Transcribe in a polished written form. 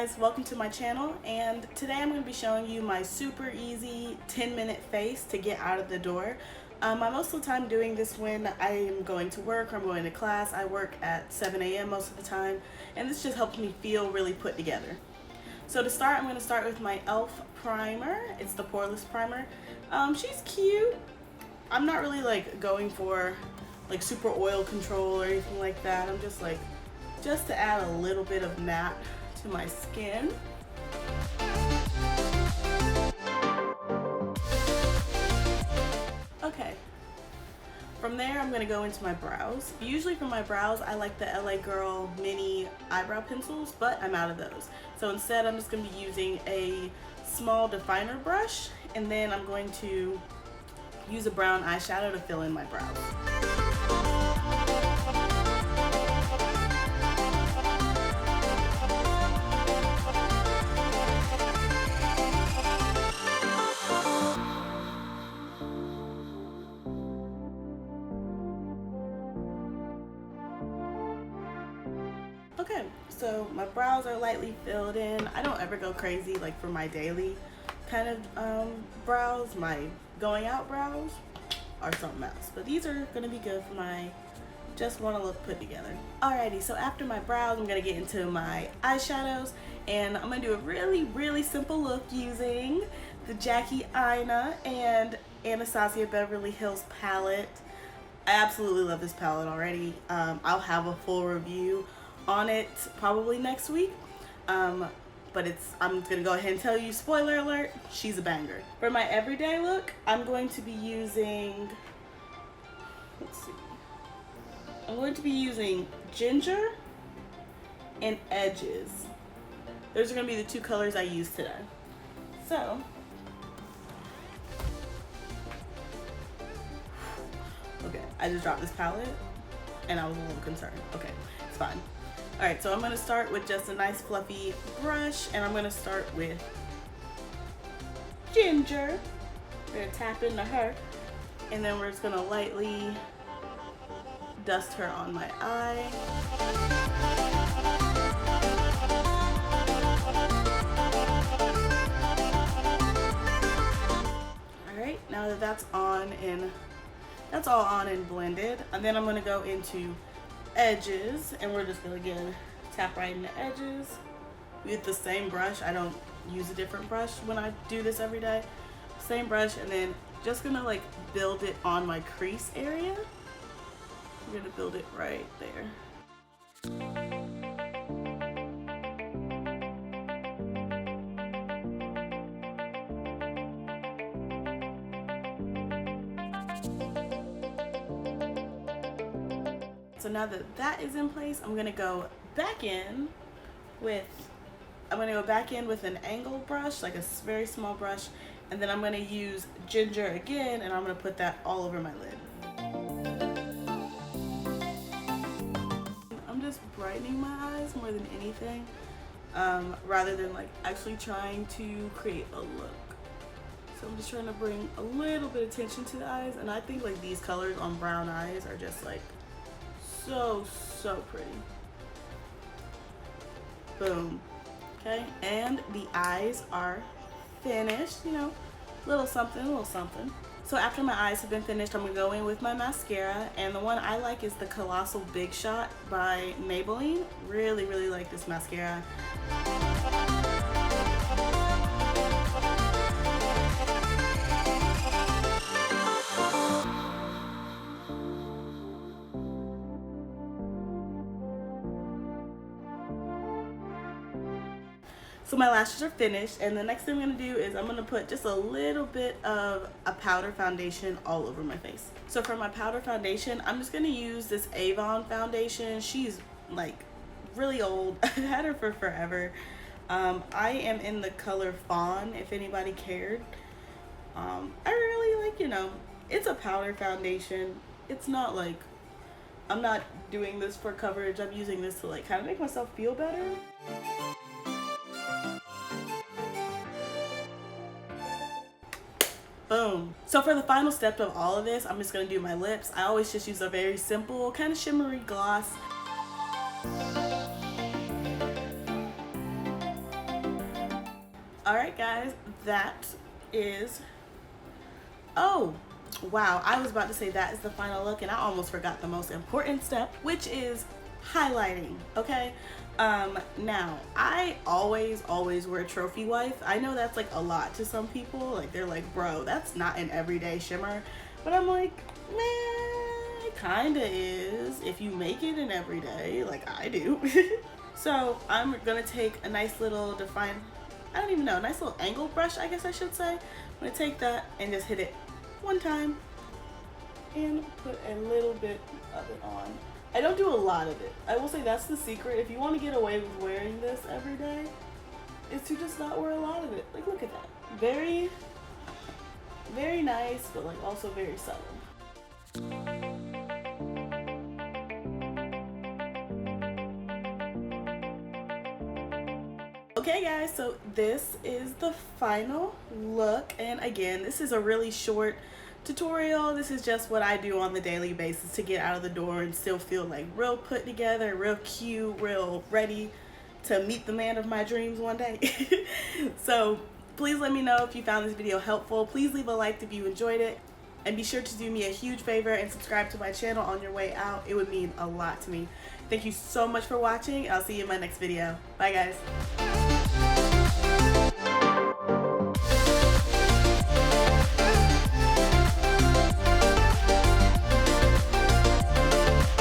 guys, welcome to my channel, and today I'm going to be showing you my super easy 10-minute face to get out of the door. I'm most of the time doing this when I'm going to work or I'm going to class. I work at 7 a.m. most of the time, and this just helps me feel really put together. So to start, I'm going to start with my e.l.f. primer. It's the Poreless Primer. She's cute. I'm not really like going for like super oil control or anything like that. I'm just to add a little bit of matte to my skin. Okay, from there I'm going to go into my brows. Usually for my brows I like the LA Girl mini eyebrow pencils, but I'm out of those. So instead I'm just going to be using a small definer brush, and then I'm going to use a brown eyeshadow to fill in my brows. Okay, so my brows are lightly filled in. I don't ever go crazy like for my daily kind of brows. My going out brows are something else, but these are gonna be good for my just want to look put together. Alrighty, so after my brows I'm gonna get into my eyeshadows, and I'm gonna do a really simple look using the Jackie Aina and Anastasia Beverly Hills palette. I absolutely love this palette already. I'll have a full review on it probably next week, but I'm gonna go ahead and tell you, spoiler alert, she's a banger. For my everyday look, I'm going to be using, I'm going to be using Ginger and Edges. Those are gonna be the two colors I use today. So okay, I just dropped this palette and I was a little concerned. Okay, it's fine. Alright, so I'm going to start with just a nice fluffy brush, and I'm going to start with Ginger. We're going to tap into her, and then we're just going to lightly dust her on my eye. Alright, now that that's on and that's all on and blended, and then I'm going to go into Edges, and we're just gonna tap right in the edges with the same brush. I don't use a different brush when I do this every day. Same brush, and then just gonna like build it on my crease area. I'm gonna build it right there. So now that that is in place, I'm gonna go back in with an angled brush, like a very small brush, and then I'm gonna use Ginger again, and I'm gonna put that all over my lid. I'm just brightening my eyes more than anything, rather than like actually trying to create a look. So I'm just trying to bring a little bit of attention to the eyes, and I think like these colors on brown eyes are just like so pretty. Boom. Okay, and the eyes are finished, you know, little something. So after my eyes have been finished, I'm gonna go in with my mascara, and the one I like is the Colossal Big Shot by Maybelline. Really like this mascara. So my lashes are finished, and the next thing I'm going to do is I'm going to put just a little bit of a powder foundation all over my face. So for my powder foundation, I'm just going to use this Avon foundation. She's like really old. I've had her for forever. I am in the color Fawn, if anybody cared. I really like, you know, it's a powder foundation. It's not like, I'm not doing this for coverage. I'm using this to like kind of make myself feel better. Boom. So for the final step of all of this, I'm just going to do my lips. I always just use a very simple kind of shimmery gloss. Alright guys, that is, oh wow, I was about to say that is the final look and I almost forgot the most important step, which is highlighting. Okay, now I always wear trophy wife. I know that's like a lot to some people, like they're like, bro, that's not an everyday shimmer, but I'm like, man, it kinda is if you make it an everyday like I do. So I'm gonna take a nice little nice little angle brush, I guess I should say. I'm gonna take that and just hit it one time and put a little bit of it on. I don't do a lot of it. I will say that's the secret. If you want to get away with wearing this every day, is to just not wear a lot of it. Like, look at that. Very, very nice, but like also very subtle. Okay guys, so this is the final look, and again, this is a really short tutorial. This is just what I do on the daily basis to get out of the door and still feel like real put together, real cute, real ready to meet the man of my dreams one day. So please let me know if you found this video helpful. Please leave a like if you enjoyed it, and be sure to do me a huge favor and subscribe to my channel on your way out. It would mean a lot to me. Thank you so much for watching. I'll see you in my next video. Bye guys.